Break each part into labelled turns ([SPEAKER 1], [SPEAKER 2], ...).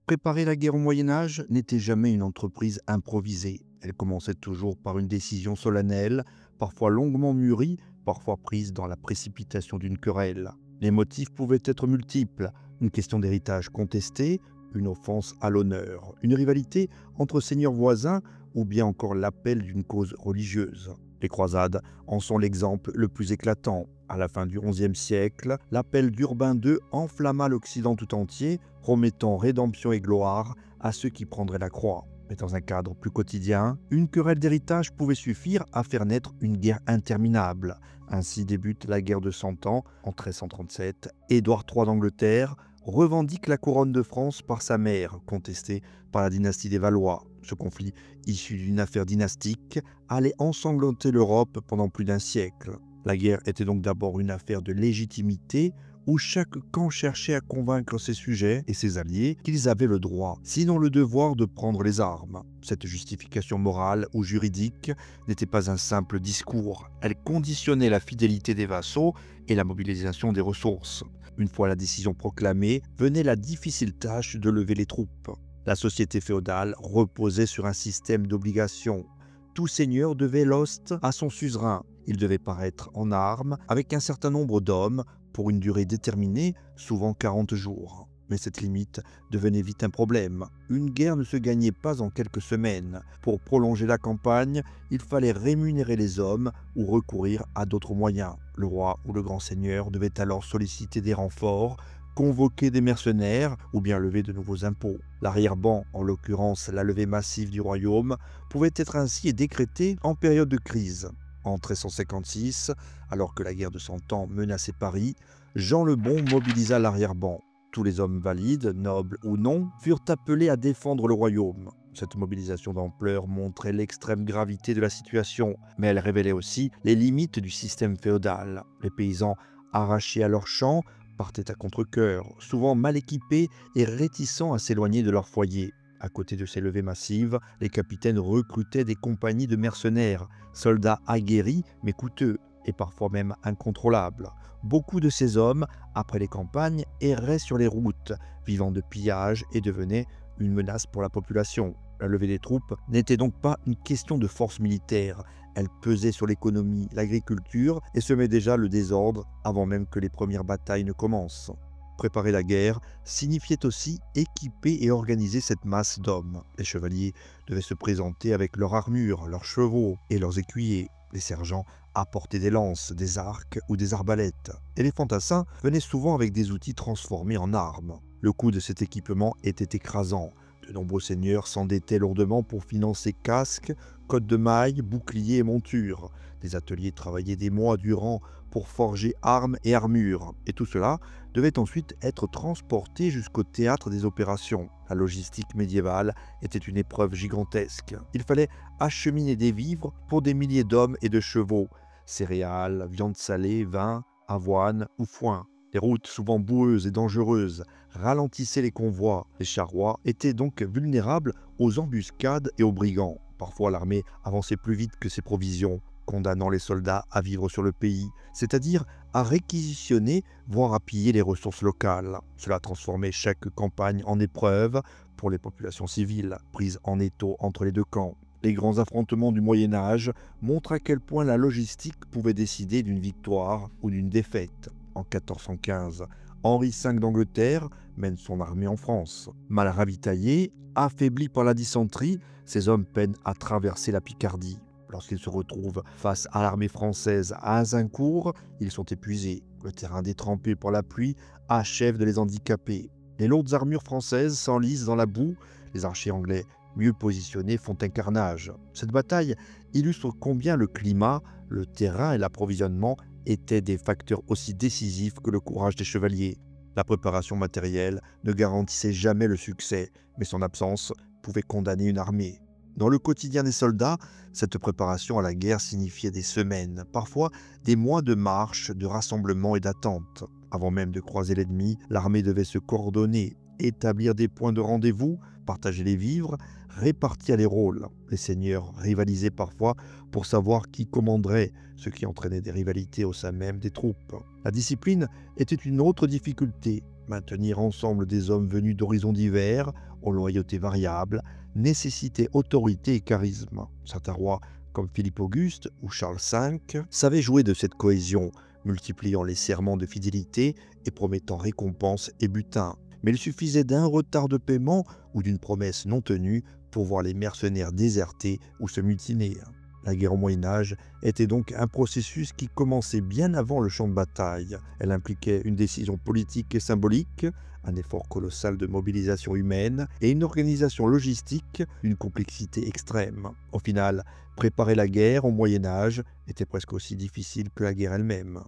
[SPEAKER 1] Préparer la guerre au Moyen Âge n'était jamais une entreprise improvisée. Elle commençait toujours par une décision solennelle, parfois longuement mûrie, parfois prise dans la précipitation d'une querelle. Les motifs pouvaient être multiples: une question d'héritage contesté, une offense à l'honneur, une rivalité entre seigneurs voisins ou bien encore l'appel d'une cause religieuse. Les croisades en sont l'exemple le plus éclatant. À la fin du XIe siècle, l'appel d'Urbain II enflamma l'Occident tout entier, promettant rédemption et gloire à ceux qui prendraient la croix. Mais dans un cadre plus quotidien, une querelle d'héritage pouvait suffire à faire naître une guerre interminable. Ainsi débute la guerre de Cent Ans en 1337. Édouard III d'Angleterre revendique la couronne de France par sa mère, contestée par la dynastie des Valois. Ce conflit, issu d'une affaire dynastique, allait ensanglanter l'Europe pendant plus d'un siècle. La guerre était donc d'abord une affaire de légitimité, où chaque camp cherchait à convaincre ses sujets et ses alliés qu'ils avaient le droit, sinon le devoir, de prendre les armes. Cette justification morale ou juridique n'était pas un simple discours. Elle conditionnait la fidélité des vassaux et la mobilisation des ressources. Une fois la décision proclamée, venait la difficile tâche de lever les troupes. La société féodale reposait sur un système d'obligations. Tout seigneur devait l'ost à son suzerain. Il devait paraître en armes avec un certain nombre d'hommes pour une durée déterminée, souvent 40 jours. Mais cette limite devenait vite un problème. Une guerre ne se gagnait pas en quelques semaines. Pour prolonger la campagne, il fallait rémunérer les hommes ou recourir à d'autres moyens. Le roi ou le grand seigneur devait alors solliciter des renforts, convoquer des mercenaires ou bien lever de nouveaux impôts. L'arrière-ban, en l'occurrence la levée massive du royaume, pouvait être ainsi décrétée en période de crise. En 1356, alors que la guerre de Cent Ans menaçait Paris, Jean le Bon mobilisa l'arrière-ban. Tous les hommes valides, nobles ou non, furent appelés à défendre le royaume. Cette mobilisation d'ampleur montrait l'extrême gravité de la situation, mais elle révélait aussi les limites du système féodal. Les paysans, arrachés à leurs champs, partaient à contre-cœur, souvent mal équipés et réticents à s'éloigner de leur foyer. À côté de ces levées massives, les capitaines recrutaient des compagnies de mercenaires, soldats aguerris mais coûteux et parfois même incontrôlables. Beaucoup de ces hommes, après les campagnes, erraient sur les routes, vivant de pillages et devenaient une menace pour la population. La levée des troupes n'était donc pas une question de force militaire. Elle pesait sur l'économie, l'agriculture et semait déjà le désordre avant même que les premières batailles ne commencent. Préparer la guerre signifiait aussi équiper et organiser cette masse d'hommes. Les chevaliers devaient se présenter avec leur armure, leurs chevaux et leurs écuyers. Les sergents apportaient des lances, des arcs ou des arbalètes. Et les fantassins venaient souvent avec des outils transformés en armes. Le coût de cet équipement était écrasant. De nombreux seigneurs s'endettaient lourdement pour financer casques, cottes de mailles, boucliers et montures. Les ateliers travaillaient des mois durant pour forger armes et armures. Et tout cela devait ensuite être transporté jusqu'au théâtre des opérations. La logistique médiévale était une épreuve gigantesque. Il fallait acheminer des vivres pour des milliers d'hommes et de chevaux. Céréales, viande salée, vin, avoine ou foin. Les routes, souvent boueuses et dangereuses, ralentissaient les convois. Les charrois étaient donc vulnérables aux embuscades et aux brigands. Parfois, l'armée avançait plus vite que ses provisions, condamnant les soldats à vivre sur le pays, c'est-à-dire à réquisitionner, voire à piller les ressources locales. Cela transformait chaque campagne en épreuve pour les populations civiles, prises en étau entre les deux camps. Les grands affrontements du Moyen Âge montrent à quel point la logistique pouvait décider d'une victoire ou d'une défaite. En 1415, Henri V d'Angleterre mène son armée en France. Mal ravitaillés, affaiblis par la dysenterie, ces hommes peinent à traverser la Picardie. Lorsqu'ils se retrouvent face à l'armée française à Azincourt, ils sont épuisés. Le terrain détrempé par la pluie achève de les handicaper. Les lourdes armures françaises s'enlisent dans la boue. Les archers anglais, mieux positionnés, font un carnage. Cette bataille illustre combien le climat, le terrain et l'approvisionnement étaient des facteurs aussi décisifs que le courage des chevaliers. La préparation matérielle ne garantissait jamais le succès, mais son absence pouvait condamner une armée. Dans le quotidien des soldats, cette préparation à la guerre signifiait des semaines, parfois des mois de marche, de rassemblement et d'attente. Avant même de croiser l'ennemi, l'armée devait se coordonner, établir des points de rendez-vous, partager les vivres, répartir les rôles. Les seigneurs rivalisaient parfois pour savoir qui commanderait, ce qui entraînait des rivalités au sein même des troupes. La discipline était une autre difficulté. Maintenir ensemble des hommes venus d'horizons divers, aux loyautés variables, nécessitait autorité et charisme. Certains rois, comme Philippe Auguste ou Charles V, savaient jouer de cette cohésion, multipliant les serments de fidélité et promettant récompenses et butin. Mais il suffisait d'un retard de paiement ou d'une promesse non tenue pour voir les mercenaires déserter ou se mutiner. La guerre au Moyen-Âge était donc un processus qui commençait bien avant le champ de bataille. Elle impliquait une décision politique et symbolique, un effort colossal de mobilisation humaine et une organisation logistique d'une complexité extrême. Au final, préparer la guerre au Moyen-Âge était presque aussi difficile que la guerre elle-même.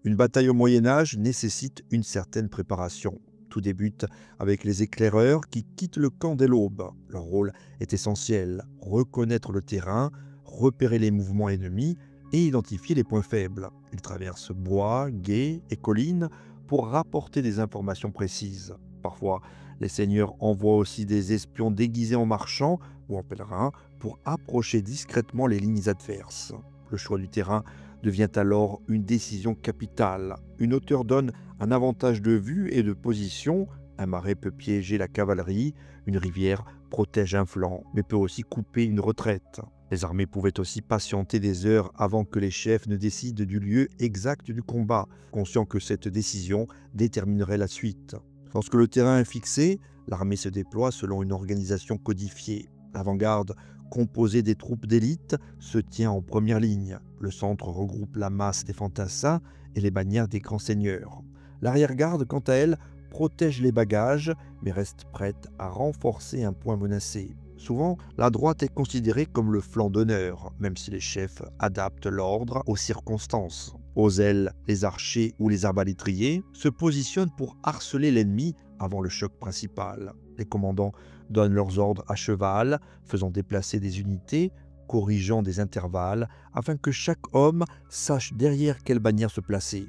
[SPEAKER 1] Une bataille au Moyen-Âge nécessite une certaine préparation. Tout débute avec les éclaireurs qui quittent le camp dès l'aube. Leur rôle est essentiel: reconnaître le terrain, repérer les mouvements ennemis et identifier les points faibles. Ils traversent bois, gués et collines pour rapporter des informations précises. Parfois, les seigneurs envoient aussi des espions déguisés en marchands ou en pèlerins pour approcher discrètement les lignes adverses. Le choix du terrain devient alors une décision capitale. Une hauteur donne un avantage de vue et de position, un marais peut piéger la cavalerie, une rivière protège un flanc, mais peut aussi couper une retraite. Les armées pouvaient aussi patienter des heures avant que les chefs ne décident du lieu exact du combat, conscients que cette décision déterminerait la suite. Lorsque le terrain est fixé, l'armée se déploie selon une organisation codifiée. L'avant-garde, composée des troupes d'élite, se tient en première ligne. Le centre regroupe la masse des fantassins et les bannières des grands seigneurs. L'arrière-garde, quant à elle, protège les bagages, mais reste prête à renforcer un point menacé. Souvent, la droite est considérée comme le flanc d'honneur, même si les chefs adaptent l'ordre aux circonstances. Aux ailes, les archers ou les arbalétriers se positionnent pour harceler l'ennemi avant le choc principal. Les commandants donnent leurs ordres à cheval, faisant déplacer des unités, corrigeant des intervalles, afin que chaque homme sache derrière quelle bannière se placer.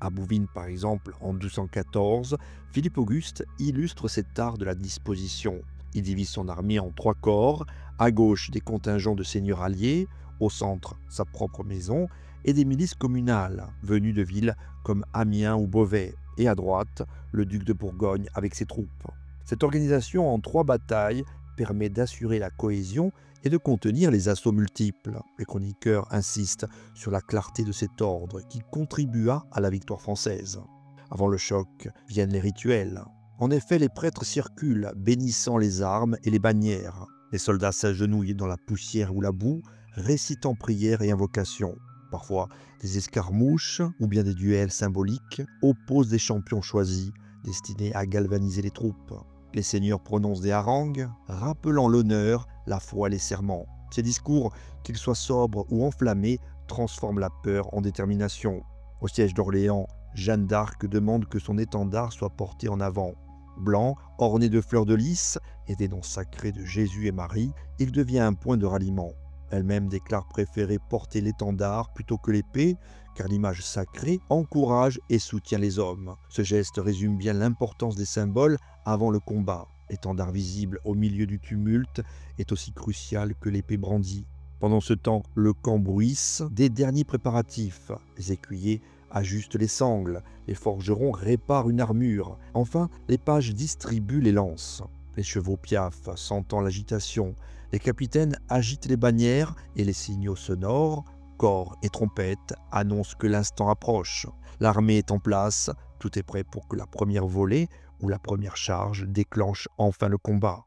[SPEAKER 1] À Bouvines, par exemple, en 1214, Philippe Auguste illustre cet art de la disposition. Il divise son armée en 3 corps, à gauche des contingents de seigneurs alliés, au centre sa propre maison, et des milices communales, venues de villes comme Amiens ou Beauvais, et à droite, le duc de Bourgogne avec ses troupes. Cette organisation en 3 batailles permet d'assurer la cohésion et de contenir les assauts multiples. Les chroniqueurs insistent sur la clarté de cet ordre qui contribua à la victoire française. Avant le choc viennent les rituels. En effet, les prêtres circulent, bénissant les armes et les bannières. Les soldats s'agenouillent dans la poussière ou la boue, récitant prières et invocations. Parfois, des escarmouches ou bien des duels symboliques opposent des champions choisis, destinés à galvaniser les troupes. Les seigneurs prononcent des harangues, rappelant l'honneur, la foi et les serments. Ces discours, qu'ils soient sobres ou enflammés, transforment la peur en détermination. Au siège d'Orléans, Jeanne d'Arc demande que son étendard soit porté en avant. Blanc, orné de fleurs de lys et des noms sacrés de Jésus et Marie, il devient un point de ralliement. Elle-même déclare préférer porter l'étendard plutôt que l'épée, car l'image sacrée encourage et soutient les hommes. Ce geste résume bien l'importance des symboles avant le combat. L'étendard visible au milieu du tumulte est aussi crucial que l'épée brandie. Pendant ce temps, le camp bruisse des derniers préparatifs. Les écuyers ajustent les sangles, les forgerons réparent une armure. Enfin, les pages distribuent les lances. Les chevaux piaffent, sentant l'agitation. Les capitaines agitent les bannières et les signaux sonores, corps et trompettes, annoncent que l'instant approche. L'armée est en place, tout est prêt pour que la première volée ou la première charge déclenche enfin le combat.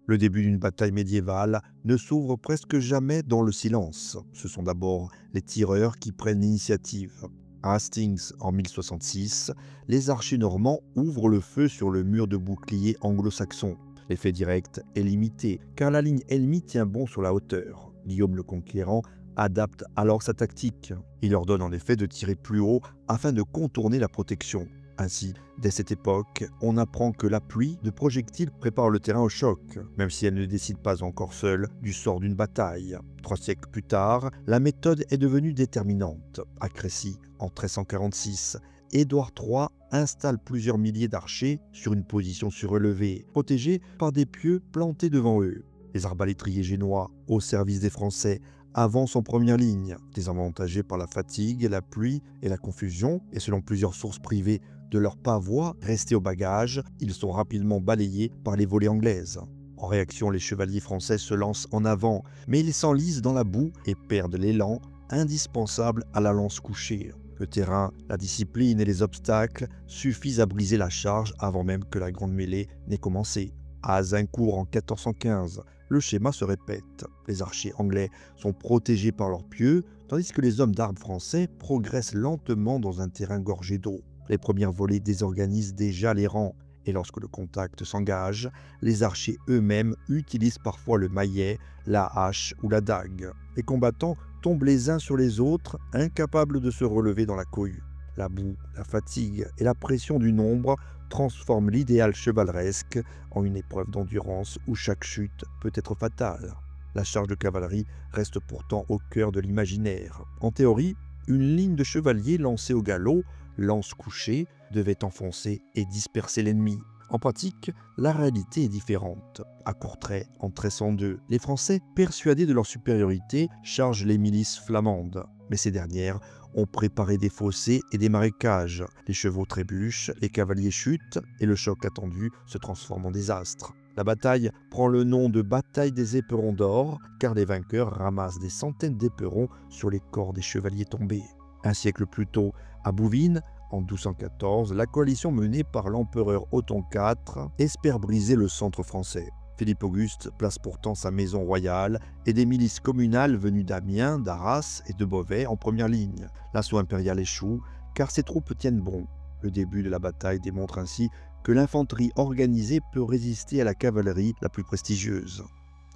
[SPEAKER 1] Le début d'une bataille médiévale ne s'ouvre presque jamais dans le silence. Ce sont d'abord les tireurs qui prennent l'initiative. À Hastings, en 1066, les archers normands ouvrent le feu sur le mur de boucliers anglo-saxon. L'effet direct est limité, car la ligne ennemie tient bon sur la hauteur. Guillaume le Conquérant adapte alors sa tactique. Il ordonne en effet de tirer plus haut afin de contourner la protection. Ainsi, dès cette époque, on apprend que la pluie de projectiles prépare le terrain au choc, même si elle ne décide pas encore seule du sort d'une bataille. 3 siècles plus tard, la méthode est devenue déterminante. À Crécy, en 1346, Édouard III installe plusieurs milliers d'archers sur une position surélevée, protégés par des pieux plantés devant eux. Les arbalétriers génois, au service des Français, avancent en première ligne, désavantagés par la fatigue, la pluie et la confusion, et selon plusieurs sources privées de leurs pavois restés au bagage, ils sont rapidement balayés par les volées anglaises. En réaction, les chevaliers français se lancent en avant, mais ils s'enlisent dans la boue et perdent l'élan indispensable à la lance couchée. Le terrain, la discipline et les obstacles suffisent à briser la charge avant même que la grande mêlée n'ait commencé. À Azincourt en 1415, le schéma se répète. Les archers anglais sont protégés par leurs pieux, tandis que les hommes d'armes français progressent lentement dans un terrain gorgé d'eau. Les premières volées désorganisent déjà les rangs, et lorsque le contact s'engage, les archers eux-mêmes utilisent parfois le maillet, la hache ou la dague. Les combattants tombent les uns sur les autres, incapables de se relever dans la cohue. La boue, la fatigue et la pression du nombre transforment l'idéal chevaleresque en une épreuve d'endurance où chaque chute peut être fatale. La charge de cavalerie reste pourtant au cœur de l'imaginaire. En théorie, une ligne de chevaliers lancés au galop, lance couchée, devait enfoncer et disperser l'ennemi. En pratique, la réalité est différente. À Courtrai, en 1302, les Français, persuadés de leur supériorité, chargent les milices flamandes. Mais ces dernières ont préparé des fossés et des marécages. Les chevaux trébuchent, les cavaliers chutent, et le choc attendu se transforme en désastre. La bataille prend le nom de bataille des éperons d'or, car les vainqueurs ramassent des centaines d'éperons sur les corps des chevaliers tombés. Un siècle plus tôt, à Bouvines, en 1214, la coalition menée par l'empereur Othon IV espère briser le centre français. Philippe Auguste place pourtant sa maison royale et des milices communales venues d'Amiens, d'Arras et de Beauvais en première ligne. L'assaut impérial échoue car ses troupes tiennent bon. Le début de la bataille démontre ainsi que l'infanterie organisée peut résister à la cavalerie la plus prestigieuse.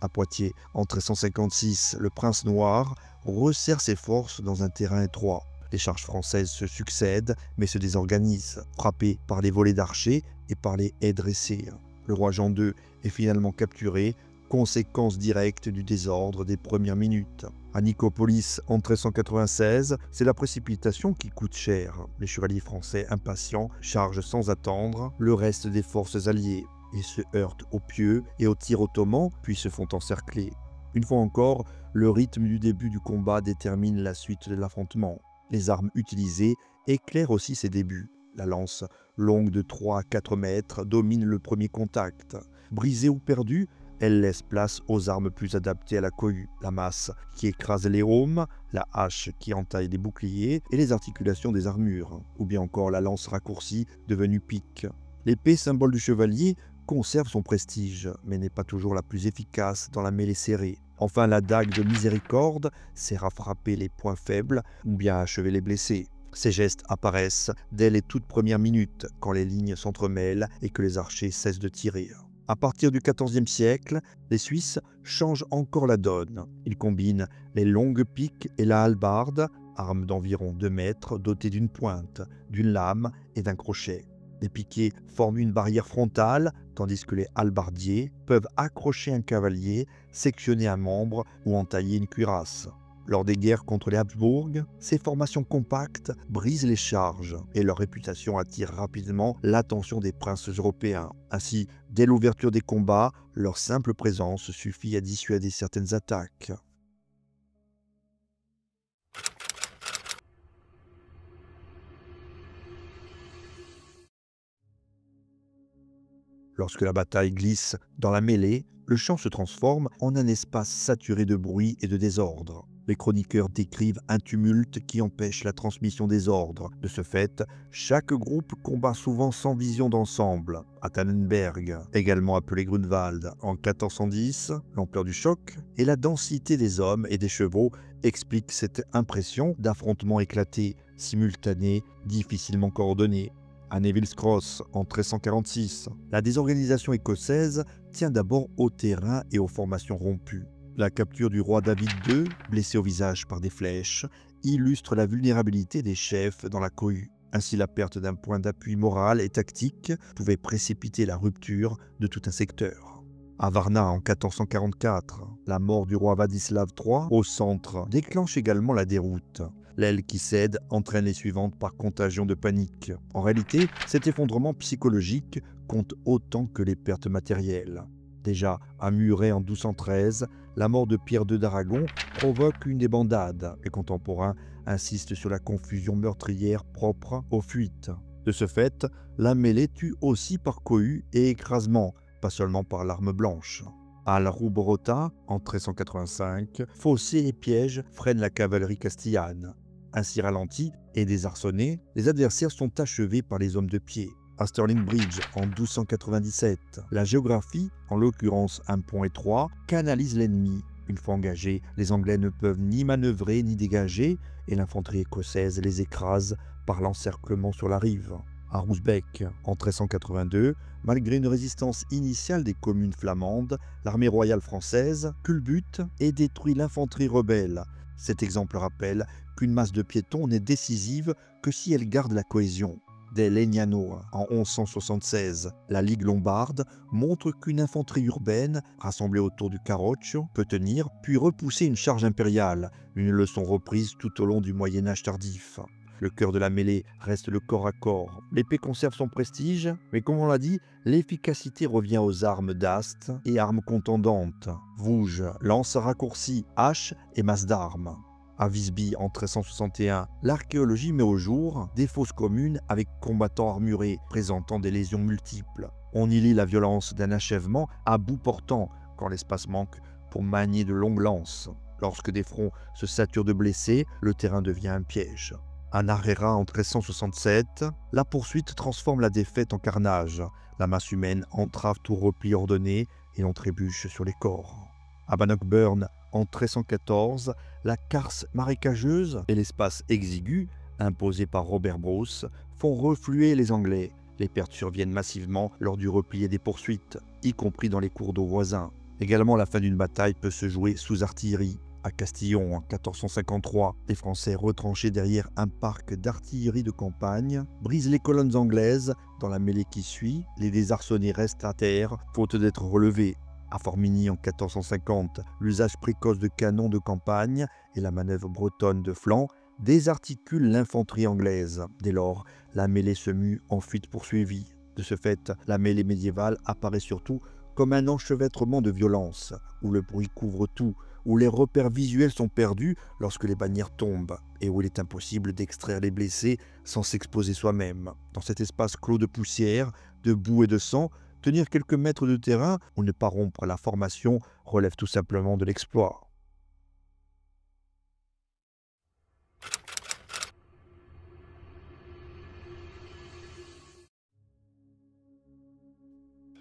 [SPEAKER 1] À Poitiers, en 1356, le prince noir resserre ses forces dans un terrain étroit. Les charges françaises se succèdent, mais se désorganisent, frappées par les volées d'archers et par les haies dressées. Le roi Jean II est finalement capturé, conséquence directe du désordre des premières minutes. À Nicopolis, en 1396, c'est la précipitation qui coûte cher. Les chevaliers français impatients chargent sans attendre le reste des forces alliées. Ils se heurtent aux pieux et aux tirs ottomans, puis se font encercler. Une fois encore, le rythme du début du combat détermine la suite de l'affrontement. Les armes utilisées éclairent aussi ses débuts. La lance, longue de 3 à 4 mètres, domine le premier contact. Brisée ou perdue, elle laisse place aux armes plus adaptées à la cohue. La masse qui écrase les aumes, la hache qui entaille les boucliers et les articulations des armures, ou bien encore la lance raccourcie devenue pique. L'épée, symbole du chevalier, conserve son prestige, mais n'est pas toujours la plus efficace dans la mêlée serrée. Enfin, la dague de miséricorde sert à frapper les points faibles ou bien à achever les blessés. Ces gestes apparaissent dès les toutes premières minutes, quand les lignes s'entremêlent et que les archers cessent de tirer. À partir du XIVe siècle, les Suisses changent encore la donne. Ils combinent les longues piques et la hallebarde, arme d'environ 2 mètres dotée d'une pointe, d'une lame et d'un crochet. Les piquets forment une barrière frontale, tandis que les hallebardiers peuvent accrocher un cavalier, sectionner un membre ou entailler une cuirasse. Lors des guerres contre les Habsbourg, ces formations compactes brisent les charges et leur réputation attire rapidement l'attention des princes européens. Ainsi, dès l'ouverture des combats, leur simple présence suffit à dissuader certaines attaques. Lorsque la bataille glisse dans la mêlée, le champ se transforme en un espace saturé de bruit et de désordre. Les chroniqueurs décrivent un tumulte qui empêche la transmission des ordres. De ce fait, chaque groupe combat souvent sans vision d'ensemble. À Tannenberg, également appelé Grunwald, en 1410, l'ampleur du choc et la densité des hommes et des chevaux expliquent cette impression d'affrontements éclatés, simultanés, difficilement coordonnés. À Neville's Cross, en 1346, la désorganisation écossaise tient d'abord au terrain et aux formations rompues. La capture du roi David II, blessé au visage par des flèches, illustre la vulnérabilité des chefs dans la cohue. Ainsi, la perte d'un point d'appui moral et tactique pouvait précipiter la rupture de tout un secteur. À Varna, en 1444, la mort du roi Vladislav III au centre déclenche également la déroute. L'aile qui cède entraîne les suivantes par contagion de panique. En réalité, cet effondrement psychologique compte autant que les pertes matérielles. Déjà à Muret en 1213, la mort de Pierre II d'Aragon provoque une débandade. Les contemporains insistent sur la confusion meurtrière propre aux fuites. De ce fait, la mêlée tue aussi par cohue et écrasement, pas seulement par l'arme blanche. À la Ruborota, en 1385, fossés et pièges freinent la cavalerie castillane. Ainsi ralentis et désarçonnés, les adversaires sont achevés par les hommes de pied. À Stirling Bridge, en 1297, la géographie, en l'occurrence un pont étroit, canalise l'ennemi. Une fois engagés, les Anglais ne peuvent ni manœuvrer ni dégager, et l'infanterie écossaise les écrase par l'encerclement sur la rive. À Roosbeek, en 1382, malgré une résistance initiale des communes flamandes, l'armée royale française culbute et détruit l'infanterie rebelle. Cet exemple rappelle qu'une masse de piétons n'est décisive que si elle garde la cohésion. Dès Legnano, en 1176, la Ligue lombarde montre qu'une infanterie urbaine, rassemblée autour du Carroccio, peut tenir, puis repousser une charge impériale, une leçon reprise tout au long du Moyen-Âge tardif. Le cœur de la mêlée reste le corps à corps. L'épée conserve son prestige, mais comme on l'a dit, l'efficacité revient aux armes d'ast et armes contendantes. Vouge, lance raccourcie, hache et masse d'armes. À Visby, en 1361, l'archéologie met au jour des fosses communes avec combattants armurés présentant des lésions multiples. On y lit la violence d'un achèvement à bout portant quand l'espace manque pour manier de longues lances. Lorsque des fronts se saturent de blessés, le terrain devient un piège. À Narera, en 1367, la poursuite transforme la défaite en carnage. La masse humaine entrave tout repli ordonné et l'on trébuche sur les corps. À Bannockburn, en 1314, la carse marécageuse et l'espace exigu, imposés par Robert Bruce, font refluer les Anglais. Les pertes surviennent massivement lors du repli et des poursuites, y compris dans les cours d'eau voisins. Également, la fin d'une bataille peut se jouer sous artillerie. À Castillon, en 1453, les Français retranchés derrière un parc d'artillerie de campagne brisent les colonnes anglaises. Dans la mêlée qui suit, les désarçonnés restent à terre, faute d'être relevés. À Formigny, en 1450, l'usage précoce de canons de campagne et la manœuvre bretonne de flanc désarticulent l'infanterie anglaise. Dès lors, la mêlée se mue en fuite poursuivie. De ce fait, la mêlée médiévale apparaît surtout comme un enchevêtrement de violence, où le bruit couvre tout, où les repères visuels sont perdus lorsque les bannières tombent, et où il est impossible d'extraire les blessés sans s'exposer soi-même. Dans cet espace clos de poussière, de boue et de sang, tenir quelques mètres de terrain ou ne pas rompre la formation relève tout simplement de l'exploit.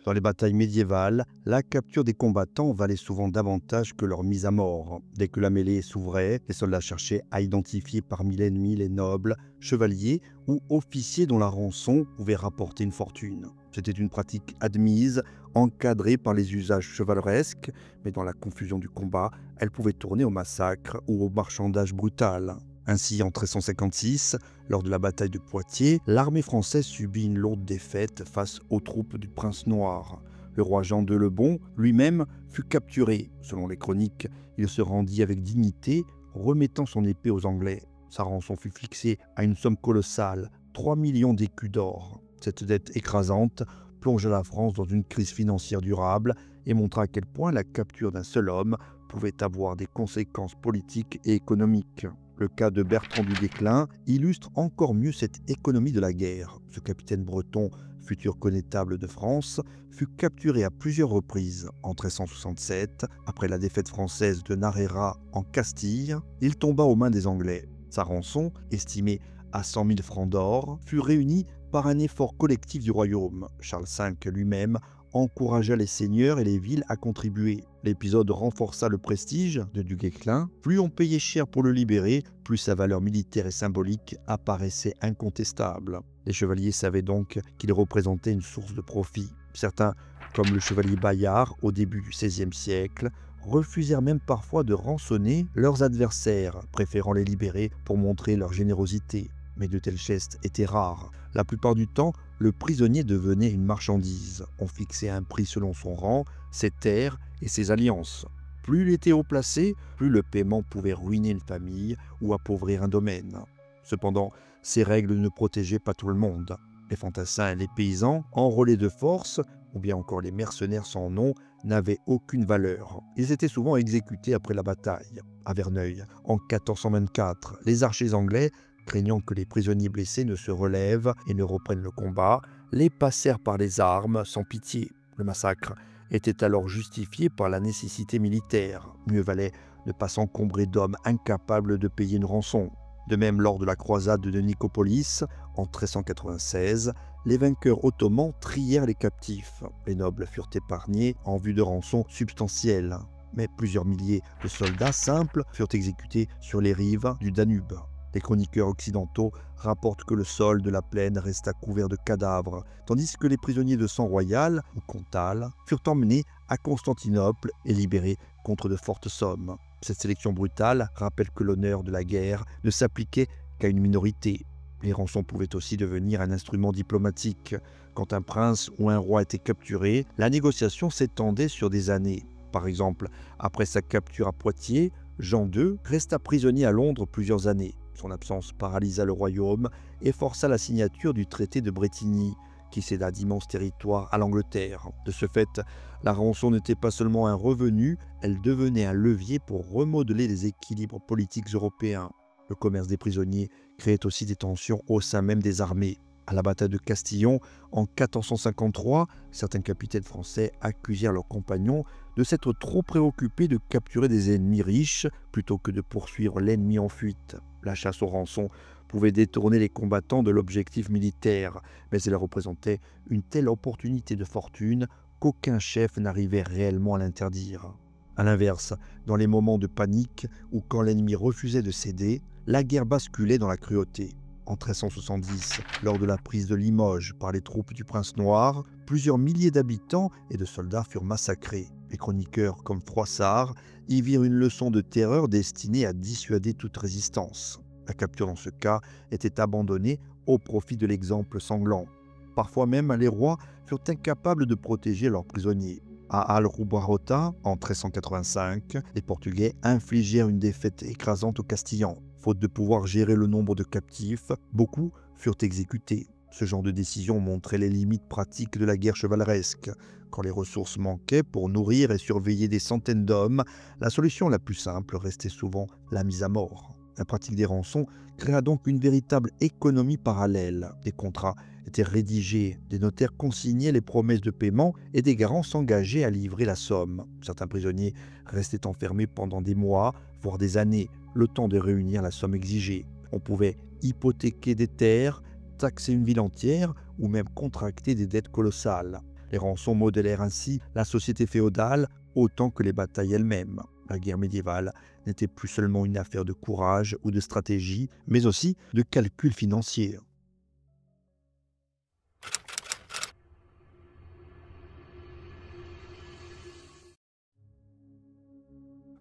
[SPEAKER 1] Dans les batailles médiévales, la capture des combattants valait souvent davantage que leur mise à mort. Dès que la mêlée s'ouvrait, les soldats cherchaient à identifier parmi l'ennemi les nobles, chevaliers ou officiers dont la rançon pouvait rapporter une fortune. C'était une pratique admise, encadrée par les usages chevaleresques, mais dans la confusion du combat, elle pouvait tourner au massacre ou au marchandage brutal. Ainsi, en 1356, lors de la bataille de Poitiers, l'armée française subit une lourde défaite face aux troupes du prince noir. Le roi Jean de Lebon, lui-même, fut capturé. Selon les chroniques, il se rendit avec dignité, remettant son épée aux Anglais. Sa rançon fut fixée à une somme colossale, 3 millions d'écus d'or. Cette dette écrasante plongea la France dans une crise financière durable et montra à quel point la capture d'un seul homme pouvait avoir des conséquences politiques et économiques. Le cas de Bertrand du Guesclin illustre encore mieux cette économie de la guerre. Ce capitaine breton, futur connétable de France, fut capturé à plusieurs reprises. En 1367, après la défaite française de Narera en Castille, il tomba aux mains des Anglais. Sa rançon, estimée à 100 000 francs d'or, fut réunie par un effort collectif du royaume. Charles V lui-même encouragea les seigneurs et les villes à contribuer. L'épisode renforça le prestige de du Guesclin. Plus on payait cher pour le libérer, plus sa valeur militaire et symbolique apparaissait incontestable. Les chevaliers savaient donc qu'il représentait une source de profit. Certains, comme le chevalier Bayard au début du XVIe siècle, refusèrent même parfois de rançonner leurs adversaires, préférant les libérer pour montrer leur générosité. Mais de tels gestes étaient rares. La plupart du temps, le prisonnier devenait une marchandise. On fixait un prix selon son rang, ses terres et ses alliances. Plus il était haut placé, plus le paiement pouvait ruiner une famille ou appauvrir un domaine. Cependant, ces règles ne protégeaient pas tout le monde. Les fantassins et les paysans, enrôlés de force, ou bien encore les mercenaires sans nom, n'avaient aucune valeur. Ils étaient souvent exécutés après la bataille. À Verneuil, en 1424, les archers anglais, craignant que les prisonniers blessés ne se relèvent et ne reprennent le combat, les passèrent par les armes sans pitié. Le massacre était alors justifié par la nécessité militaire. Mieux valait ne pas s'encombrer d'hommes incapables de payer une rançon. De même, lors de la croisade de Nicopolis, en 1396, les vainqueurs ottomans trièrent les captifs. Les nobles furent épargnés en vue de rançons substantielles. Mais plusieurs milliers de soldats simples furent exécutés sur les rives du Danube. Les chroniqueurs occidentaux rapportent que le sol de la plaine resta couvert de cadavres, tandis que les prisonniers de sang royal, ou comtal, furent emmenés à Constantinople et libérés contre de fortes sommes. Cette sélection brutale rappelle que l'honneur de la guerre ne s'appliquait qu'à une minorité. Les rançons pouvaient aussi devenir un instrument diplomatique. Quand un prince ou un roi était capturé, la négociation s'étendait sur des années. Par exemple, après sa capture à Poitiers, Jean II resta prisonnier à Londres plusieurs années. Son absence paralysa le royaume et força la signature du traité de Brétigny, qui céda d'immenses territoires à l'Angleterre. De ce fait, la rançon n'était pas seulement un revenu, elle devenait un levier pour remodeler les équilibres politiques européens. Le commerce des prisonniers créait aussi des tensions au sein même des armées. À la bataille de Castillon, en 1453, certains capitaines français accusèrent leurs compagnons de s'être trop préoccupés de capturer des ennemis riches plutôt que de poursuivre l'ennemi en fuite. La chasse aux rançons pouvait détourner les combattants de l'objectif militaire, mais elle représentait une telle opportunité de fortune qu'aucun chef n'arrivait réellement à l'interdire. A l'inverse, dans les moments de panique ou quand l'ennemi refusait de céder, la guerre basculait dans la cruauté. En 1370, lors de la prise de Limoges par les troupes du Prince Noir, plusieurs milliers d'habitants et de soldats furent massacrés. Les chroniqueurs comme Froissart y virent une leçon de terreur destinée à dissuader toute résistance. La capture dans ce cas était abandonnée au profit de l'exemple sanglant. Parfois même, les rois furent incapables de protéger leurs prisonniers. À Aljubarrota, en 1385, les Portugais infligèrent une défaite écrasante aux Castillans. Faute de pouvoir gérer le nombre de captifs, beaucoup furent exécutés. Ce genre de décision montrait les limites pratiques de la guerre chevaleresque. Quand les ressources manquaient pour nourrir et surveiller des centaines d'hommes, la solution la plus simple restait souvent la mise à mort. La pratique des rançons créa donc une véritable économie parallèle. Des contrats étaient rédigés, des notaires consignaient les promesses de paiement et des garants s'engageaient à livrer la somme. Certains prisonniers restaient enfermés pendant des mois, voire des années, le temps de réunir la somme exigée. On pouvait hypothéquer des terres, taxer une ville entière ou même contracter des dettes colossales. Les rançons modélèrent ainsi la société féodale autant que les batailles elles-mêmes. La guerre médiévale n'était plus seulement une affaire de courage ou de stratégie, mais aussi de calcul financier.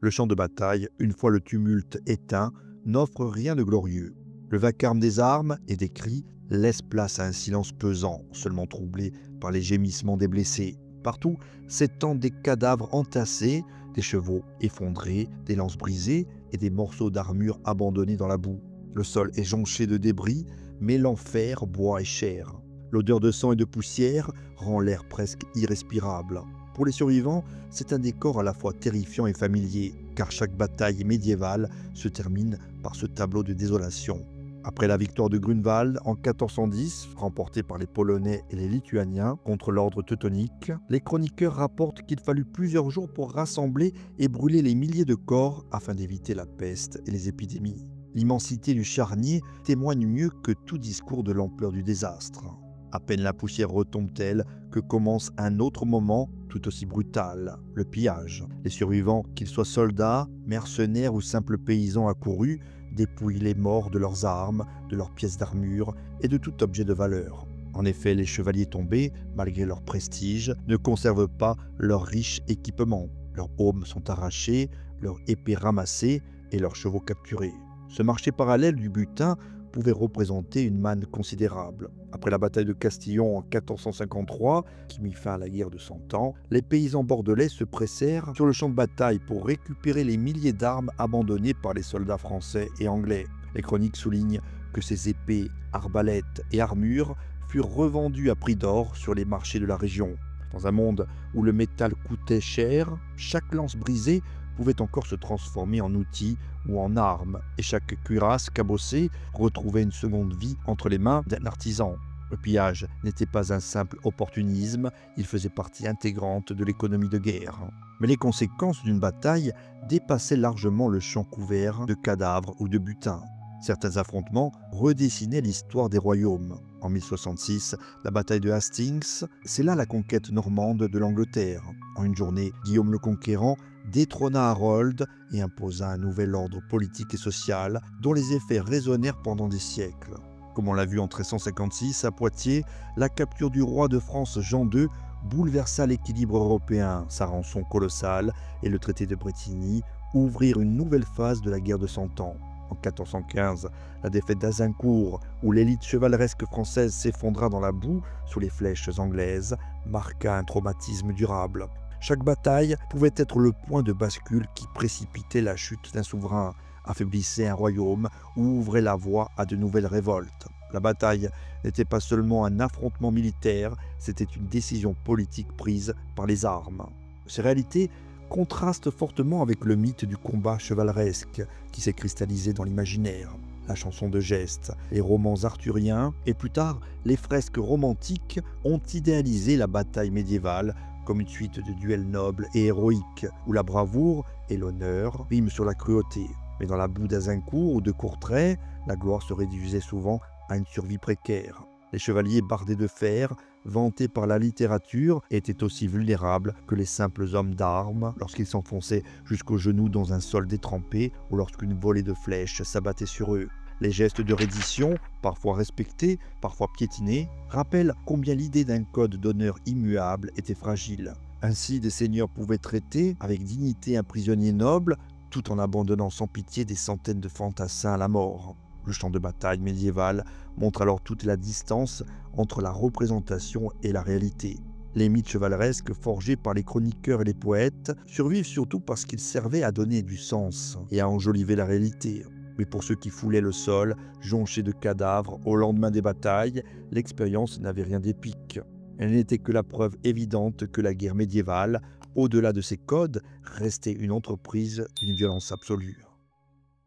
[SPEAKER 1] Le champ de bataille, une fois le tumulte éteint, n'offre rien de glorieux. Le vacarme des armes et des cris laisse place à un silence pesant, seulement troublé par les gémissements des blessés. Partout s'étendent des cadavres entassés, des chevaux effondrés, des lances brisées et des morceaux d'armure abandonnés dans la boue. Le sol est jonché de débris, mêlant fer, bois et chair. L'odeur de sang et de poussière rend l'air presque irrespirable. Pour les survivants, c'est un décor à la fois terrifiant et familier, car chaque bataille médiévale se termine par ce tableau de désolation. Après la victoire de Grunwald en 1410, remportée par les Polonais et les Lituaniens contre l'ordre teutonique, les chroniqueurs rapportent qu'il fallut plusieurs jours pour rassembler et brûler les milliers de corps afin d'éviter la peste et les épidémies. L'immensité du charnier témoigne mieux que tout discours de l'ampleur du désastre. À peine la poussière retombe-t-elle que commence un autre moment tout aussi brutal, le pillage. Les survivants, qu'ils soient soldats, mercenaires ou simples paysans accourus, dépouillent les morts de leurs armes, de leurs pièces d'armure et de tout objet de valeur. En effet, les chevaliers tombés, malgré leur prestige, ne conservent pas leur riche équipement. Leurs aumes sont arrachés, leurs épées ramassées et leurs chevaux capturés. Ce marché parallèle du butin pouvait représenter une manne considérable. Après la bataille de Castillon en 1453, qui mit fin à la guerre de 100 ans, les paysans bordelais se pressèrent sur le champ de bataille pour récupérer les milliers d'armes abandonnées par les soldats français et anglais. Les chroniques soulignent que ces épées, arbalètes et armures furent revendues à prix d'or sur les marchés de la région. Dans un monde où le métal coûtait cher, chaque lance brisée pouvait encore se transformer en outil ou en arme, et chaque cuirasse cabossée retrouvait une seconde vie entre les mains d'un artisan. Le pillage n'était pas un simple opportunisme, il faisait partie intégrante de l'économie de guerre. Mais les conséquences d'une bataille dépassaient largement le champ couvert de cadavres ou de butin. Certains affrontements redessinaient l'histoire des royaumes. En 1066, la bataille de Hastings, c'est là la conquête normande de l'Angleterre. En une journée, Guillaume le Conquérant détrôna Harold et imposa un nouvel ordre politique et social dont les effets résonnèrent pendant des siècles. Comme on l'a vu en 1356 à Poitiers, la capture du roi de France Jean II bouleversa l'équilibre européen. Sa rançon colossale et le traité de Bretigny ouvrirent une nouvelle phase de la guerre de 100 ans. En 1415, la défaite d'Azincourt, où l'élite chevaleresque française s'effondra dans la boue sous les flèches anglaises, marqua un traumatisme durable. Chaque bataille pouvait être le point de bascule qui précipitait la chute d'un souverain, affaiblissait un royaume ou ouvrait la voie à de nouvelles révoltes. La bataille n'était pas seulement un affrontement militaire, c'était une décision politique prise par les armes. Ces réalités contrastent fortement avec le mythe du combat chevaleresque qui s'est cristallisé dans l'imaginaire. La chanson de geste, les romans arthuriens et plus tard les fresques romantiques ont idéalisé la bataille médiévale comme une suite de duels nobles et héroïques où la bravoure et l'honneur riment sur la cruauté. Mais dans la boue d'Azincourt ou de Courtrai, la gloire se réduisait souvent à une survie précaire. Les chevaliers bardés de fer, vantés par la littérature, étaient aussi vulnérables que les simples hommes d'armes lorsqu'ils s'enfonçaient jusqu'aux genoux dans un sol détrempé ou lorsqu'une volée de flèches s'abattait sur eux. Les gestes de reddition, parfois respectés, parfois piétinés, rappellent combien l'idée d'un code d'honneur immuable était fragile. Ainsi, des seigneurs pouvaient traiter avec dignité un prisonnier noble, tout en abandonnant sans pitié des centaines de fantassins à la mort. Le champ de bataille médiéval montre alors toute la distance entre la représentation et la réalité. Les mythes chevaleresques forgés par les chroniqueurs et les poètes survivent surtout parce qu'ils servaient à donner du sens et à enjoliver la réalité. Mais pour ceux qui foulaient le sol, jonchés de cadavres au lendemain des batailles, l'expérience n'avait rien d'épique. Elle n'était que la preuve évidente que la guerre médiévale, au-delà de ses codes, restait une entreprise d'une violence absolue.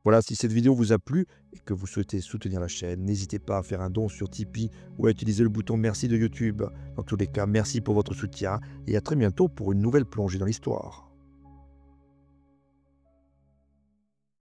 [SPEAKER 1] Voilà, si cette vidéo vous a plu et que vous souhaitez soutenir la chaîne, n'hésitez pas à faire un don sur Tipeee ou à utiliser le bouton merci de YouTube. Dans tous les cas, merci pour votre soutien et à très bientôt pour une nouvelle plongée dans l'histoire.